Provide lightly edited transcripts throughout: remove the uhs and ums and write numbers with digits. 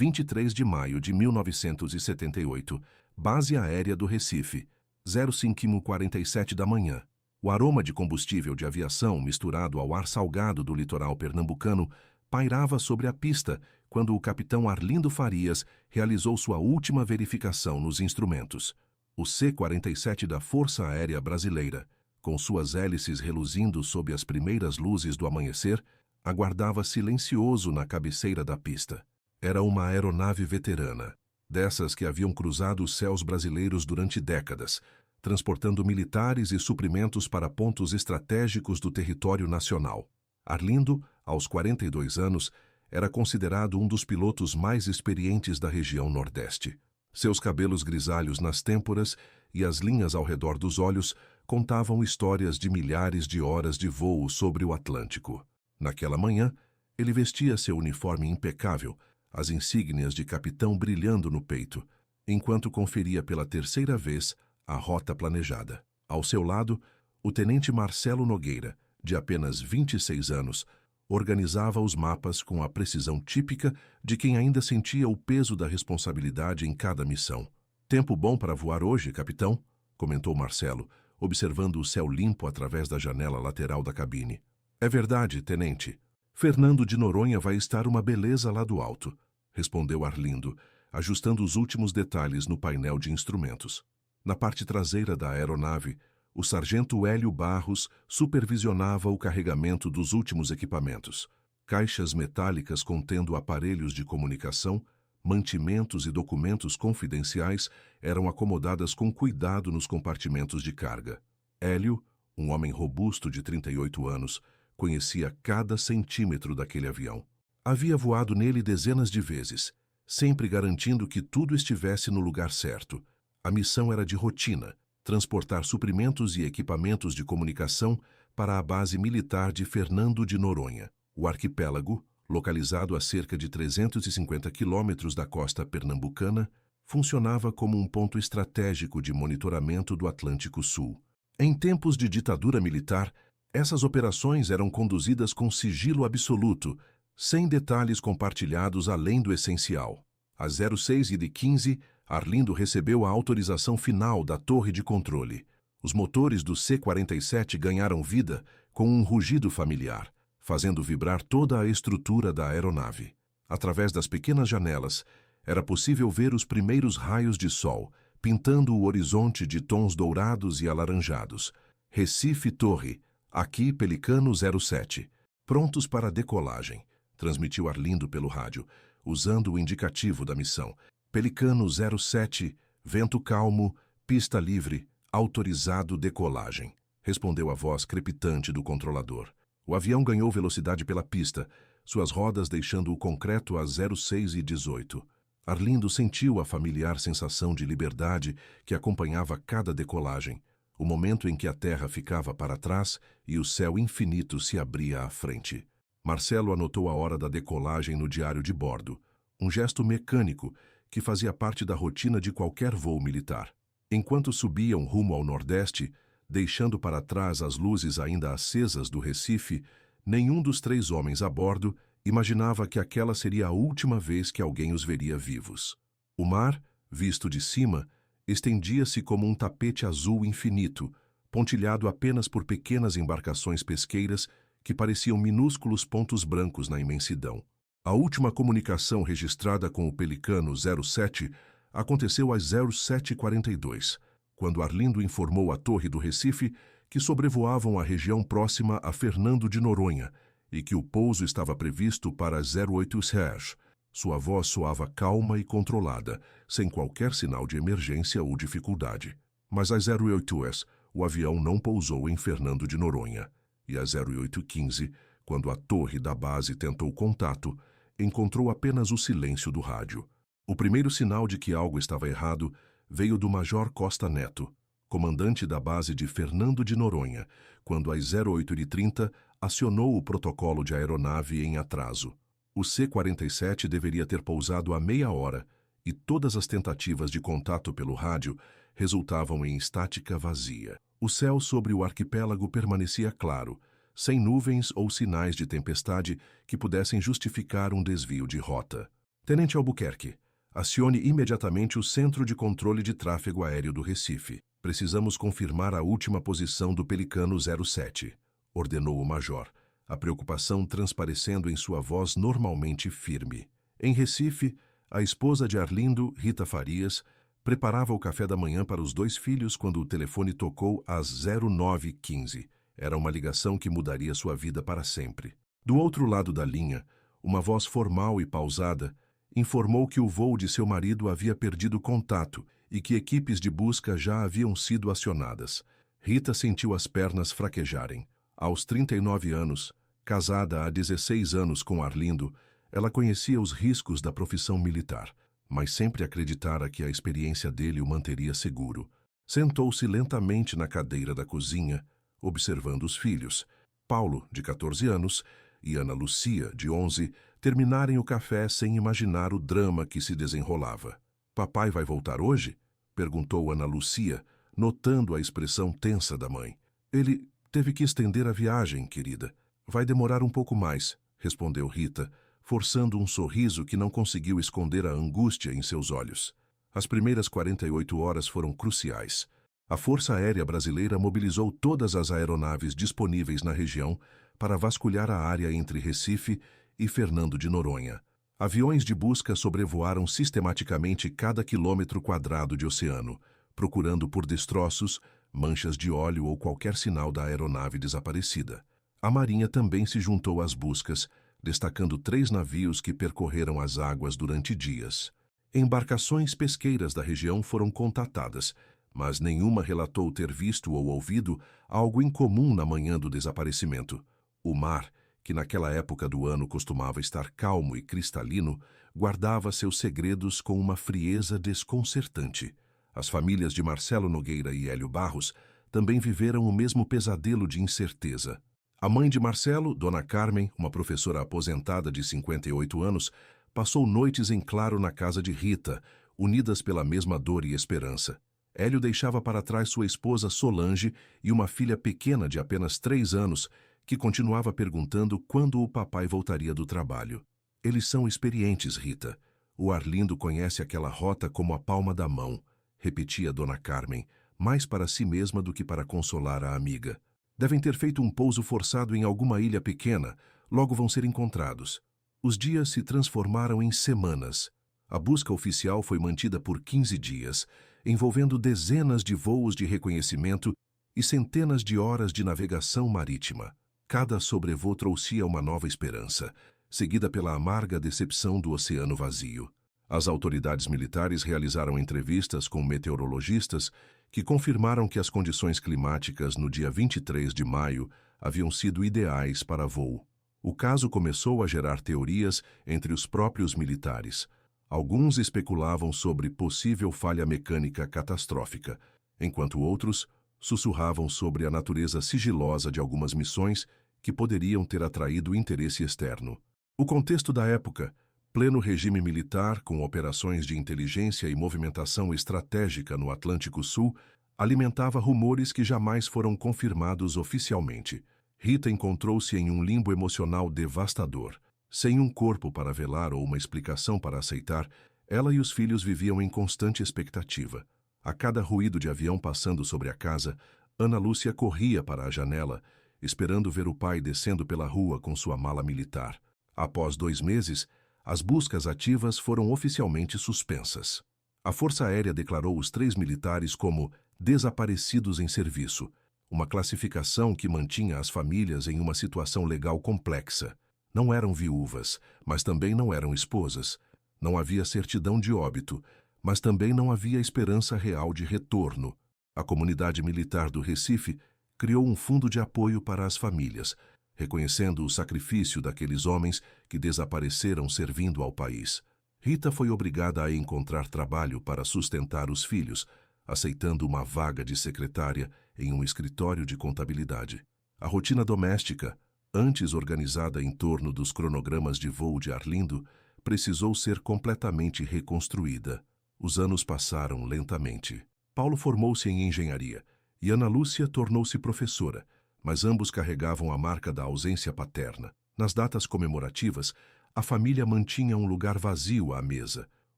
23 de maio de 1978, Base Aérea do Recife, 05h47 da manhã. O aroma de combustível de aviação misturado ao ar salgado do litoral pernambucano pairava sobre a pista quando o capitão Arlindo Farias realizou sua última verificação nos instrumentos. O C-47 da Força Aérea Brasileira, com suas hélices reluzindo sob as primeiras luzes do amanhecer, aguardava silencioso na cabeceira da pista. Era uma aeronave veterana, dessas que haviam cruzado os céus brasileiros durante décadas, transportando militares e suprimentos para pontos estratégicos do território nacional. Arlindo, aos 42 anos, era considerado um dos pilotos mais experientes da região Nordeste. Seus cabelos grisalhos nas têmporas e as linhas ao redor dos olhos contavam histórias de milhares de horas de voo sobre o Atlântico. Naquela manhã, ele vestia seu uniforme impecável, as insígnias de capitão brilhando no peito, enquanto conferia pela terceira vez a rota planejada. Ao seu lado, o tenente Marcelo Nogueira, de apenas 26 anos, organizava os mapas com a precisão típica de quem ainda sentia o peso da responsabilidade em cada missão. "Tempo bom para voar hoje, capitão?", comentou Marcelo, observando o céu limpo através da janela lateral da cabine. "É verdade, tenente. Fernando de Noronha vai estar uma beleza lá do alto", respondeu Arlindo, ajustando os últimos detalhes no painel de instrumentos. Na parte traseira da aeronave, o sargento Hélio Barros supervisionava o carregamento dos últimos equipamentos. Caixas metálicas contendo aparelhos de comunicação, mantimentos e documentos confidenciais eram acomodadas com cuidado nos compartimentos de carga. Hélio, um homem robusto de 38 anos, conhecia cada centímetro daquele avião. Havia voado nele dezenas de vezes, sempre garantindo que tudo estivesse no lugar certo. A missão era de rotina: transportar suprimentos e equipamentos de comunicação para a base militar de Fernando de Noronha. O arquipélago, localizado a cerca de 350 quilômetros da costa pernambucana, funcionava como um ponto estratégico de monitoramento do Atlântico Sul. Em tempos de ditadura militar, essas operações eram conduzidas com sigilo absoluto, sem detalhes compartilhados além do essencial. Às 06h15, Arlindo recebeu a autorização final da torre de controle. Os motores do C-47 ganharam vida com um rugido familiar, fazendo vibrar toda a estrutura da aeronave. Através das pequenas janelas, era possível ver os primeiros raios de sol, pintando o horizonte de tons dourados e alaranjados. "Recife Torre, aqui Pelicano 07, prontos para a decolagem", transmitiu Arlindo pelo rádio, usando o indicativo da missão. "Pelicano 07, vento calmo, pista livre, autorizado decolagem", respondeu a voz crepitante do controlador. O avião ganhou velocidade pela pista, suas rodas deixando o concreto às 06h18. Arlindo sentiu a familiar sensação de liberdade que acompanhava cada decolagem, o momento em que a terra ficava para trás e o céu infinito se abria à frente. Marcelo anotou a hora da decolagem no diário de bordo, um gesto mecânico que fazia parte da rotina de qualquer voo militar. Enquanto subiam rumo ao Nordeste, deixando para trás as luzes ainda acesas do Recife, nenhum dos 3 homens a bordo imaginava que aquela seria a última vez que alguém os veria vivos. O mar, visto de cima, estendia-se como um tapete azul infinito, pontilhado apenas por pequenas embarcações pesqueiras que pareciam minúsculos pontos brancos na imensidão. A última comunicação registrada com o Pelicano 07 aconteceu às 07h42, quando Arlindo informou a Torre do Recife que sobrevoavam a região próxima a Fernando de Noronha e que o pouso estava previsto para as 08h. Sua voz soava calma e controlada, sem qualquer sinal de emergência ou dificuldade. Mas às 08h, o avião não pousou em Fernando de Noronha, e às 08h15, quando a torre da base tentou contato, encontrou apenas o silêncio do rádio. O primeiro sinal de que algo estava errado veio do Major Costa Neto, comandante da base de Fernando de Noronha, quando às 08h30 acionou o protocolo de aeronave em atraso. O C-47 deveria ter pousado há meia hora e todas as tentativas de contato pelo rádio resultavam em estática vazia. O céu sobre o arquipélago permanecia claro, sem nuvens ou sinais de tempestade que pudessem justificar um desvio de rota. Tenente Albuquerque, acione imediatamente o Centro de Controle de Tráfego Aéreo do Recife. Precisamos confirmar a última posição do Pelicano 07, ordenou o major, a preocupação transparecendo em sua voz normalmente firme. Em Recife, a esposa de Arlindo, Rita Farias, preparava o café da manhã para os 2 filhos quando o telefone tocou às 09h15. Era uma ligação que mudaria sua vida para sempre. Do outro lado da linha, uma voz formal e pausada informou que o voo de seu marido havia perdido contato e que equipes de busca já haviam sido acionadas. Rita sentiu as pernas fraquejarem. Aos 39 anos, casada há 16 anos com Arlindo, ela conhecia os riscos da profissão militar, mas sempre acreditara que a experiência dele o manteria seguro. Sentou-se lentamente na cadeira da cozinha, observando os filhos. Paulo, de 14 anos, e Ana Lucia, de 11, terminarem o café sem imaginar o drama que se desenrolava. "Papai vai voltar hoje?" perguntou Ana Lucia, notando a expressão tensa da mãe. "Ele teve que estender a viagem, querida. Vai demorar um pouco mais", respondeu Rita, forçando um sorriso que não conseguiu esconder a angústia em seus olhos. As primeiras 48 horas foram cruciais. A Força Aérea Brasileira mobilizou todas as aeronaves disponíveis na região para vasculhar a área entre Recife e Fernando de Noronha. Aviões de busca sobrevoaram sistematicamente cada quilômetro quadrado de oceano, procurando por destroços, manchas de óleo ou qualquer sinal da aeronave desaparecida. A Marinha também se juntou às buscas, destacando 3 navios que percorreram as águas durante dias. Embarcações pesqueiras da região foram contatadas, mas nenhuma relatou ter visto ou ouvido algo incomum na manhã do desaparecimento. O mar, que naquela época do ano costumava estar calmo e cristalino, guardava seus segredos com uma frieza desconcertante. As famílias de Marcelo Nogueira e Hélio Barros também viveram o mesmo pesadelo de incerteza. A mãe de Marcelo, Dona Carmen, uma professora aposentada de 58 anos, passou noites em claro na casa de Rita, unidas pela mesma dor e esperança. Hélio deixava para trás sua esposa Solange e uma filha pequena de apenas 3 anos, que continuava perguntando quando o papai voltaria do trabalho. "Eles são experientes, Rita. O Arlindo conhece aquela rota como a palma da mão", repetia Dona Carmen, mais para si mesma do que para consolar a amiga. "Devem ter feito um pouso forçado em alguma ilha pequena, logo vão ser encontrados." Os dias se transformaram em semanas. A busca oficial foi mantida por 15 dias, envolvendo dezenas de voos de reconhecimento e centenas de horas de navegação marítima. Cada sobrevoo trouxe uma nova esperança, seguida pela amarga decepção do oceano vazio. As autoridades militares realizaram entrevistas com meteorologistas que confirmaram que as condições climáticas no dia 23 de maio haviam sido ideais para voo. O caso começou a gerar teorias entre os próprios militares. Alguns especulavam sobre possível falha mecânica catastrófica, enquanto outros sussurravam sobre a natureza sigilosa de algumas missões que poderiam ter atraído interesse externo. O contexto da época, pleno regime militar com operações de inteligência e movimentação estratégica no Atlântico Sul, alimentava rumores que jamais foram confirmados oficialmente. Rita encontrou-se em um limbo emocional devastador. Sem um corpo para velar ou uma explicação para aceitar, ela e os filhos viviam em constante expectativa. A cada ruído de avião passando sobre a casa, Ana Lúcia corria para a janela, esperando ver o pai descendo pela rua com sua mala militar. Após 2 meses, as buscas ativas foram oficialmente suspensas. A Força Aérea declarou os 3 militares como desaparecidos em serviço, uma classificação que mantinha as famílias em uma situação legal complexa. Não eram viúvas, mas também não eram esposas. Não havia certidão de óbito, mas também não havia esperança real de retorno. A comunidade militar do Recife criou um fundo de apoio para as famílias, reconhecendo o sacrifício daqueles homens que desapareceram servindo ao país. Rita foi obrigada a encontrar trabalho para sustentar os filhos, aceitando uma vaga de secretária em um escritório de contabilidade. A rotina doméstica, antes organizada em torno dos cronogramas de voo de Arlindo, precisou ser completamente reconstruída. Os anos passaram lentamente. Paulo formou-se em engenharia e Ana Lúcia tornou-se professora, mas ambos carregavam a marca da ausência paterna. Nas datas comemorativas, a família mantinha um lugar vazio à mesa,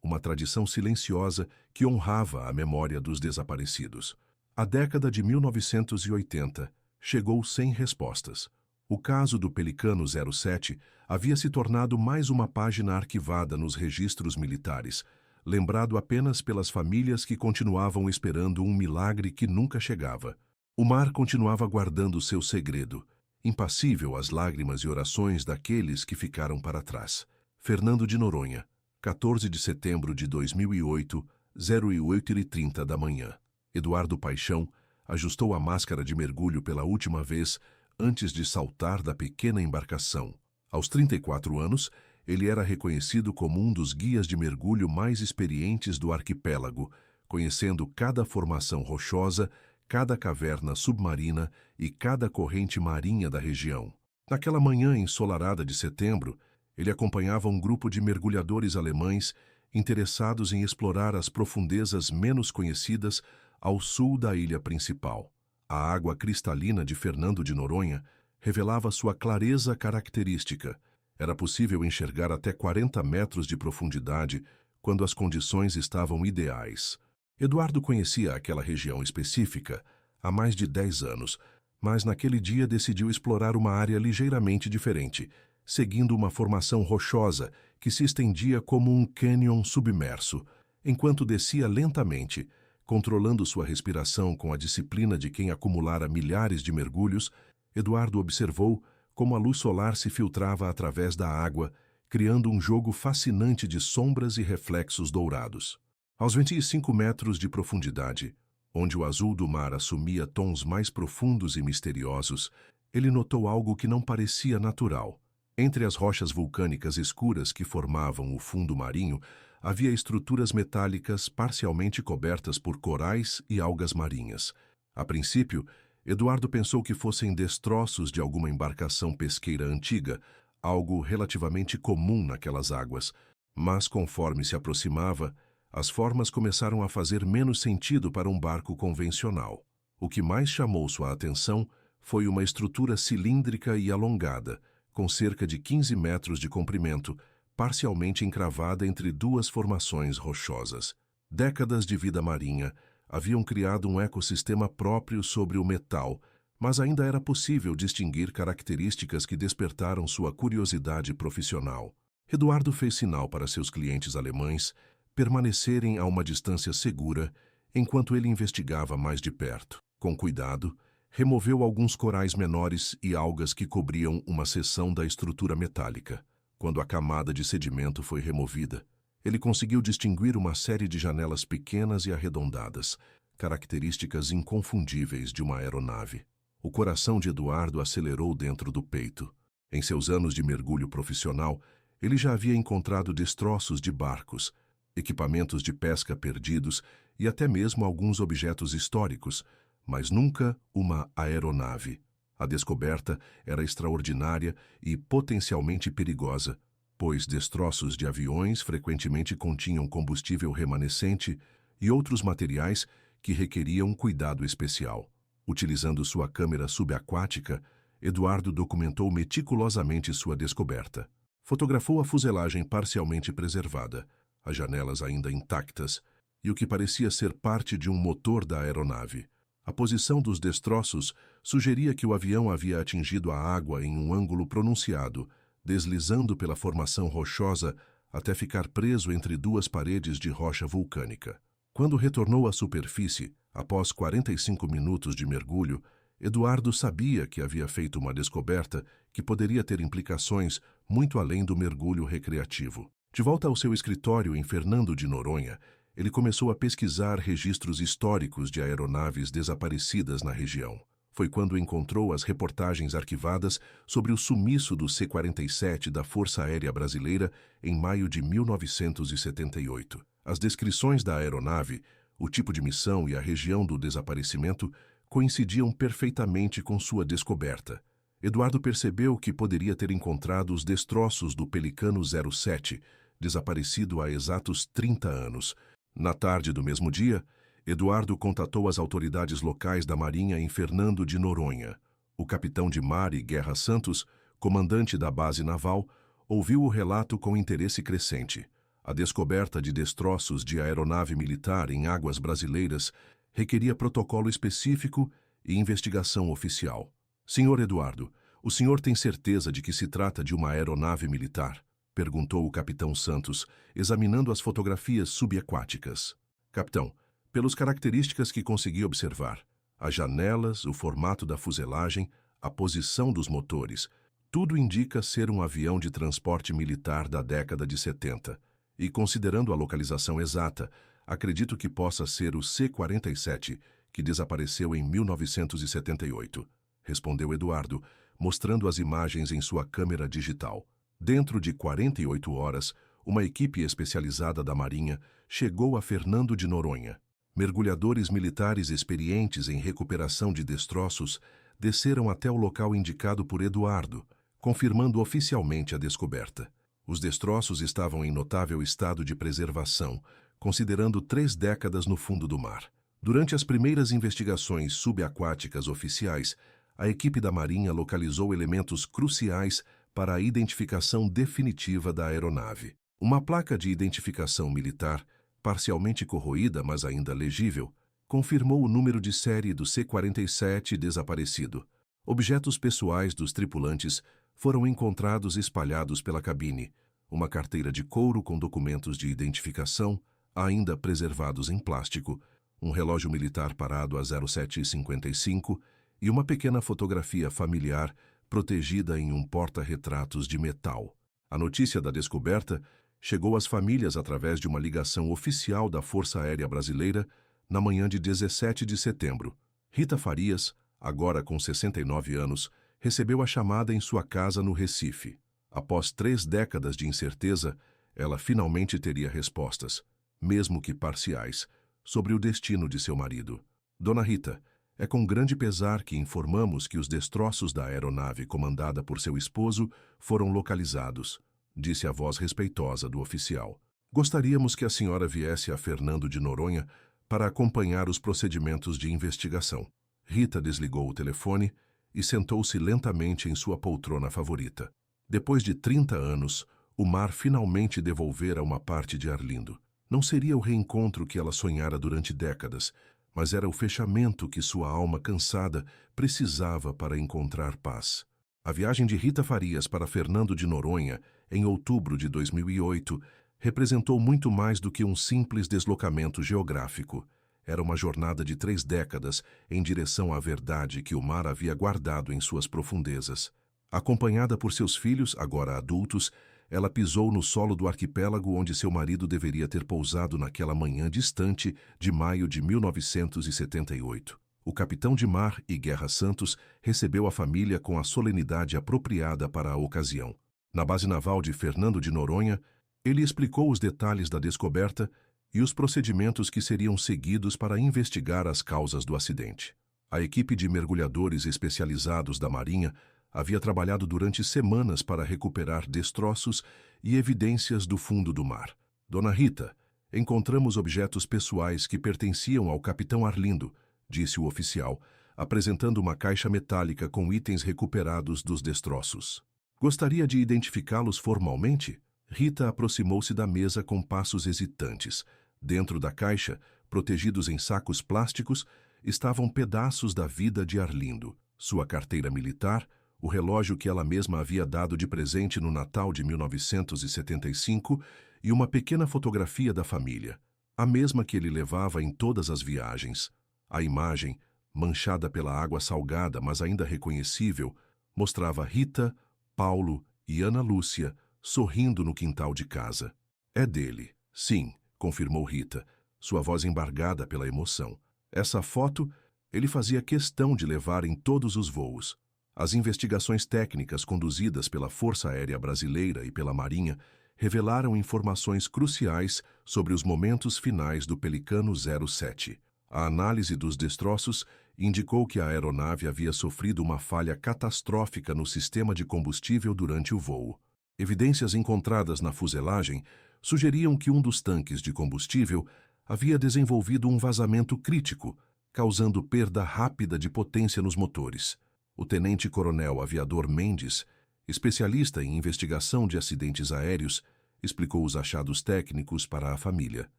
uma tradição silenciosa que honrava a memória dos desaparecidos. A década de 1980 chegou sem respostas. O caso do Pelicano 07 havia se tornado mais uma página arquivada nos registros militares, lembrado apenas pelas famílias que continuavam esperando um milagre que nunca chegava. O mar continuava guardando seu segredo, impassível às lágrimas e orações daqueles que ficaram para trás. Fernando de Noronha, 14 de setembro de 2008, 08h30 da manhã. Eduardo Paixão ajustou a máscara de mergulho pela última vez antes de saltar da pequena embarcação. Aos 34 anos, ele era reconhecido como um dos guias de mergulho mais experientes do arquipélago, conhecendo cada formação rochosa, cada caverna submarina e cada corrente marinha da região. Naquela manhã ensolarada de setembro, ele acompanhava um grupo de mergulhadores alemães interessados em explorar as profundezas menos conhecidas ao sul da ilha principal. A água cristalina de Fernando de Noronha revelava sua clareza característica. Era possível enxergar até 40 metros de profundidade quando as condições estavam ideais. Eduardo conhecia aquela região específica há mais de 10 anos, mas naquele dia decidiu explorar uma área ligeiramente diferente, seguindo uma formação rochosa que se estendia como um cânion submerso. Enquanto descia lentamente, controlando sua respiração com a disciplina de quem acumulara milhares de mergulhos, Eduardo observou como a luz solar se filtrava através da água, criando um jogo fascinante de sombras e reflexos dourados. Aos 25 metros de profundidade, onde o azul do mar assumia tons mais profundos e misteriosos, ele notou algo que não parecia natural. Entre as rochas vulcânicas escuras que formavam o fundo marinho, havia estruturas metálicas parcialmente cobertas por corais e algas marinhas. A princípio, Eduardo pensou que fossem destroços de alguma embarcação pesqueira antiga, algo relativamente comum naquelas águas. Mas, conforme se aproximava, as formas começaram a fazer menos sentido para um barco convencional. O que mais chamou sua atenção foi uma estrutura cilíndrica e alongada, com cerca de 15 metros de comprimento, parcialmente encravada entre duas formações rochosas. Décadas de vida marinha haviam criado um ecossistema próprio sobre o metal, mas ainda era possível distinguir características que despertaram sua curiosidade profissional. Eduardo fez sinal para seus clientes alemães permanecerem a uma distância segura enquanto ele investigava mais de perto. Com cuidado, removeu alguns corais menores e algas que cobriam uma seção da estrutura metálica. Quando a camada de sedimento foi removida, ele conseguiu distinguir uma série de janelas pequenas e arredondadas, características inconfundíveis de uma aeronave. O coração de Eduardo acelerou dentro do peito. Em seus anos de mergulho profissional, ele já havia encontrado destroços de barcos, equipamentos de pesca perdidos e até mesmo alguns objetos históricos, mas nunca uma aeronave. A descoberta era extraordinária e potencialmente perigosa, pois destroços de aviões frequentemente continham combustível remanescente e outros materiais que requeriam cuidado especial. Utilizando sua câmera subaquática, Eduardo documentou meticulosamente sua descoberta. Fotografou a fuselagem parcialmente preservada, as janelas ainda intactas e o que parecia ser parte de um motor da aeronave. A posição dos destroços sugeria que o avião havia atingido a água em um ângulo pronunciado, deslizando pela formação rochosa até ficar preso entre duas paredes de rocha vulcânica. Quando retornou à superfície, após 45 minutos de mergulho, Eduardo sabia que havia feito uma descoberta que poderia ter implicações muito além do mergulho recreativo. De volta ao seu escritório em Fernando de Noronha, ele começou a pesquisar registros históricos de aeronaves desaparecidas na região. Foi quando encontrou as reportagens arquivadas sobre o sumiço do C-47 da Força Aérea Brasileira em maio de 1978. As descrições da aeronave, o tipo de missão e a região do desaparecimento coincidiam perfeitamente com sua descoberta. Eduardo percebeu que poderia ter encontrado os destroços do Pelicano 07, desaparecido há exatos 30 anos. Na tarde do mesmo dia, Eduardo contatou as autoridades locais da Marinha em Fernando de Noronha. O capitão de mar e Guerra Santos, comandante da base naval, ouviu o relato com interesse crescente. A descoberta de destroços de aeronave militar em águas brasileiras requeria protocolo específico e investigação oficial. Senhor Eduardo, o senhor tem certeza de que se trata de uma aeronave militar? Perguntou o capitão Santos, examinando as fotografias subaquáticas. Capitão, pelas características que consegui observar, as janelas, o formato da fuselagem, a posição dos motores, tudo indica ser um avião de transporte militar da década de 70. E considerando a localização exata, acredito que possa ser o C-47, que desapareceu em 1978, respondeu Eduardo, mostrando as imagens em sua câmera digital. Dentro de 48 horas, uma equipe especializada da Marinha chegou a Fernando de Noronha. Mergulhadores militares experientes em recuperação de destroços desceram até o local indicado por Eduardo, confirmando oficialmente a descoberta. Os destroços estavam em notável estado de preservação, considerando 3 décadas no fundo do mar. Durante as primeiras investigações subaquáticas oficiais, a equipe da Marinha localizou elementos cruciais para a identificação definitiva da aeronave. Uma placa de identificação militar, parcialmente corroída, mas ainda legível, confirmou o número de série do C-47 desaparecido. Objetos pessoais dos tripulantes foram encontrados espalhados pela cabine, uma carteira de couro com documentos de identificação, ainda preservados em plástico, um relógio militar parado a 07:55 e uma pequena fotografia familiar protegida em um porta-retratos de metal. A notícia da descoberta chegou às famílias através de uma ligação oficial da Força Aérea Brasileira na manhã de 17 de setembro. Rita Farias, agora com 69 anos, recebeu a chamada em sua casa no Recife. Após 3 décadas de incerteza, ela finalmente teria respostas, mesmo que parciais, sobre o destino de seu marido. Dona Rita, é com grande pesar que informamos que os destroços da aeronave comandada por seu esposo foram localizados, disse a voz respeitosa do oficial. Gostaríamos que a senhora viesse a Fernando de Noronha para acompanhar os procedimentos de investigação. Rita desligou o telefone e sentou-se lentamente em sua poltrona favorita. Depois de 30 anos, o mar finalmente devolvera uma parte de Arlindo. Não seria o reencontro que ela sonhara durante décadas, mas era o fechamento que sua alma cansada precisava para encontrar paz. A viagem de Rita Farias para Fernando de Noronha, em outubro de 2008, representou muito mais do que um simples deslocamento geográfico. Era uma jornada de 3 décadas em direção à verdade que o mar havia guardado em suas profundezas. Acompanhada por seus filhos, agora adultos, ela pisou no solo do arquipélago onde seu marido deveria ter pousado naquela manhã distante de maio de 1978. O capitão de mar e Guerra Santos recebeu a família com a solenidade apropriada para a ocasião. Na base naval de Fernando de Noronha, ele explicou os detalhes da descoberta e os procedimentos que seriam seguidos para investigar as causas do acidente. A equipe de mergulhadores especializados da Marinha havia trabalhado durante semanas para recuperar destroços e evidências do fundo do mar. Dona Rita, encontramos objetos pessoais que pertenciam ao capitão Arlindo, disse o oficial, apresentando uma caixa metálica com itens recuperados dos destroços. Gostaria de identificá-los formalmente? Rita aproximou-se da mesa com passos hesitantes. Dentro da caixa, protegidos em sacos plásticos, estavam pedaços da vida de Arlindo, sua carteira militar, o relógio que ela mesma havia dado de presente no Natal de 1975 e uma pequena fotografia da família, a mesma que ele levava em todas as viagens. A imagem, manchada pela água salgada, mas ainda reconhecível, mostrava Rita, Paulo e Ana Lúcia sorrindo no quintal de casa. É dele. Sim, confirmou Rita, sua voz embargada pela emoção. Essa foto ele fazia questão de levar em todos os voos. As investigações técnicas conduzidas pela Força Aérea Brasileira e pela Marinha revelaram informações cruciais sobre os momentos finais do Pelicano 07. A análise dos destroços indicou que a aeronave havia sofrido uma falha catastrófica no sistema de combustível durante o voo. Evidências encontradas na fuselagem sugeriam que um dos tanques de combustível havia desenvolvido um vazamento crítico, causando perda rápida de potência nos motores. O tenente-coronel aviador Mendes especialista em investigação de acidentes aéreos, explicou os achados técnicos para a família.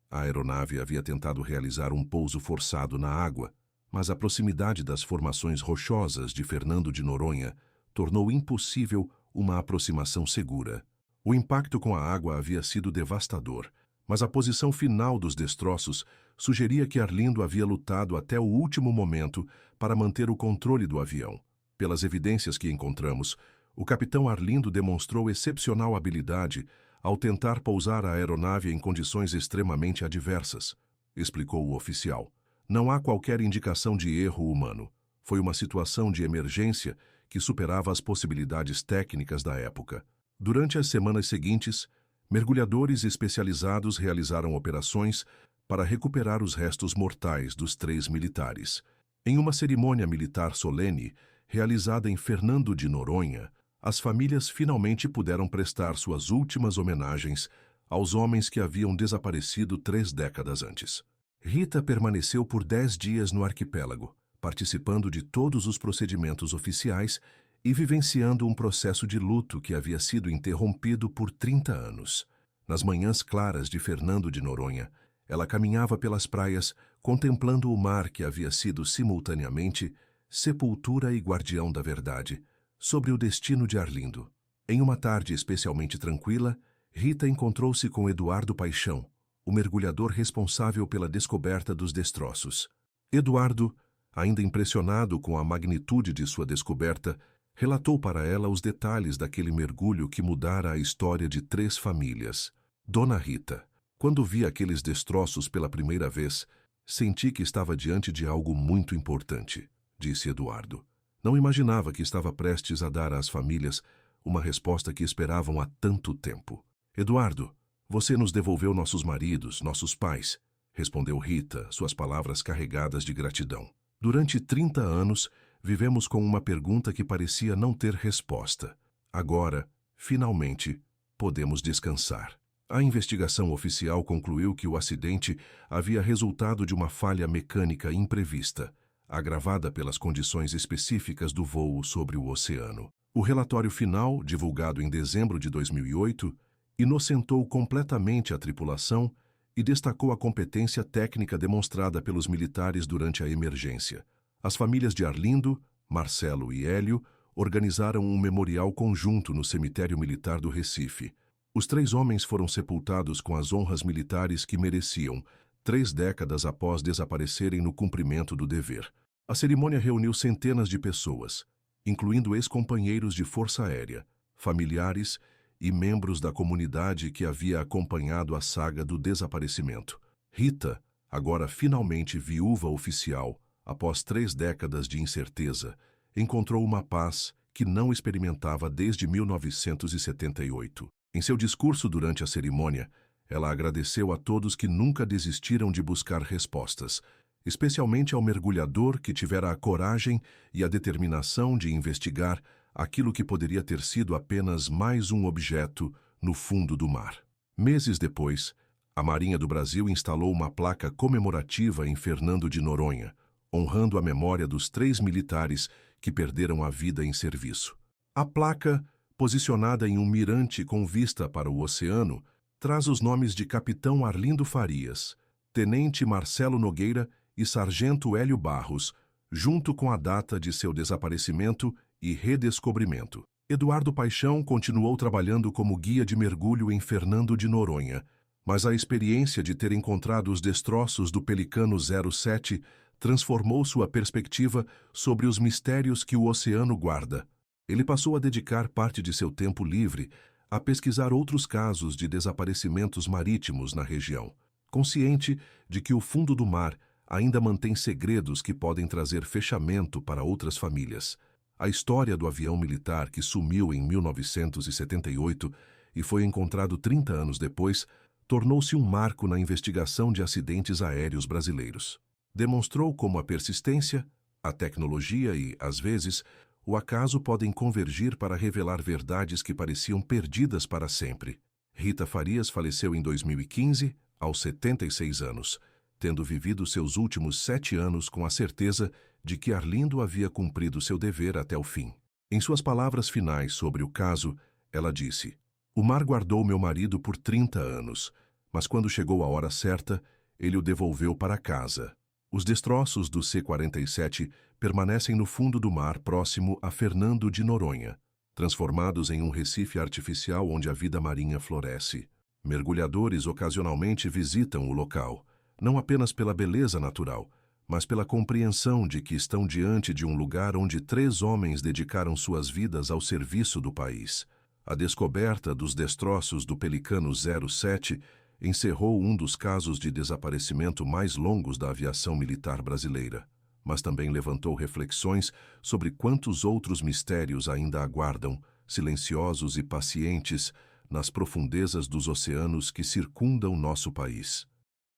A aeronave havia tentado realizar um pouso forçado na água, mas a proximidade das formações rochosas de Fernando de Noronha tornou impossível uma aproximação segura. O impacto com a água havia sido devastador, mas a posição final dos destroços sugeria que Arlindo havia lutado até o último momento para manter o controle do avião. Pelas evidências que encontramos, o capitão Arlindo demonstrou excepcional habilidade ao tentar pousar a aeronave em condições extremamente adversas, explicou o oficial. Não há qualquer indicação de erro humano. Foi uma situação de emergência que superava as possibilidades técnicas da época. Durante as semanas seguintes, mergulhadores especializados realizaram operações para recuperar os restos mortais dos 3 militares. Em uma cerimônia militar solene, realizada em Fernando de Noronha, as famílias finalmente puderam prestar suas últimas homenagens aos homens que haviam desaparecido 3 décadas antes. Rita permaneceu por 10 dias no arquipélago, participando de todos os procedimentos oficiais e vivenciando um processo de luto que havia sido interrompido por 30 anos. Nas manhãs claras de Fernando de Noronha, ela caminhava pelas praias, contemplando o mar que havia sido simultaneamente sepultura e guardião da verdade, sobre o destino de Arlindo. Em uma tarde especialmente tranquila, Rita encontrou-se com Eduardo Paixão, o mergulhador responsável pela descoberta dos destroços. Eduardo, ainda impressionado com a magnitude de sua descoberta, relatou para ela os detalhes daquele mergulho que mudara a história de 3 famílias. Dona Rita, quando vi aqueles destroços pela primeira vez, senti que estava diante de algo muito importante, disse Eduardo. Não imaginava que estava prestes a dar às famílias uma resposta que esperavam há tanto tempo. Eduardo, você nos devolveu nossos maridos, nossos pais, respondeu Rita, suas palavras carregadas de gratidão. Durante 30 anos, vivemos com uma pergunta que parecia não ter resposta. Agora, finalmente, podemos descansar. A investigação oficial concluiu que o acidente havia resultado de uma falha mecânica imprevista, agravada pelas condições específicas do voo sobre o oceano. O relatório final, divulgado em dezembro de 2008, inocentou completamente a tripulação e destacou a competência técnica demonstrada pelos militares durante a emergência. As famílias de Arlindo, Marcelo e Hélio organizaram um memorial conjunto no cemitério militar do Recife. Os 3 homens foram sepultados com as honras militares que mereciam, 3 décadas após desaparecerem no cumprimento do dever. A cerimônia reuniu centenas de pessoas, incluindo ex-companheiros de Força Aérea, familiares e membros da comunidade que havia acompanhado a saga do desaparecimento. Rita, agora finalmente viúva oficial, após 3 décadas de incerteza, encontrou uma paz que não experimentava desde 1978. Em seu discurso durante a cerimônia, ela agradeceu a todos que nunca desistiram de buscar respostas, especialmente ao mergulhador que tivera a coragem e a determinação de investigar aquilo que poderia ter sido apenas mais um objeto no fundo do mar. Meses depois, a Marinha do Brasil instalou uma placa comemorativa em Fernando de Noronha, honrando a memória dos 3 militares que perderam a vida em serviço. A placa, posicionada em um mirante com vista para o oceano, traz os nomes de Capitão Arlindo Farias, Tenente Marcelo Nogueira e Sargento Hélio Barros, junto com a data de seu desaparecimento e redescobrimento. Eduardo Paixão continuou trabalhando como guia de mergulho em Fernando de Noronha, mas a experiência de ter encontrado os destroços do Pelicano 07 transformou sua perspectiva sobre os mistérios que o oceano guarda. Ele passou a dedicar parte de seu tempo livre a pesquisar outros casos de desaparecimentos marítimos na região, consciente de que o fundo do mar ainda mantém segredos que podem trazer fechamento para outras famílias. A história do avião militar que sumiu em 1978 e foi encontrado 30 anos depois tornou-se um marco na investigação de acidentes aéreos brasileiros. Demonstrou como a persistência, a tecnologia e, às vezes, o acaso podem convergir para revelar verdades que pareciam perdidas para sempre. Rita Farias faleceu em 2015, aos 76 anos, tendo vivido seus últimos 7 anos com a certeza de que Arlindo havia cumprido seu dever até o fim. Em suas palavras finais sobre o caso, ela disse: "O mar guardou meu marido por 30 anos, mas quando chegou a hora certa, ele o devolveu para casa. Os destroços do C-47 permanecem no fundo do mar próximo a Fernando de Noronha, transformados em um recife artificial onde a vida marinha floresce. Mergulhadores ocasionalmente visitam o local, não apenas pela beleza natural, mas pela compreensão de que estão diante de um lugar onde 3 homens dedicaram suas vidas ao serviço do país. A descoberta dos destroços do Pelicano 07 encerrou um dos casos de desaparecimento mais longos da aviação militar brasileira, mas também levantou reflexões sobre quantos outros mistérios ainda aguardam, silenciosos e pacientes, nas profundezas dos oceanos que circundam nosso país.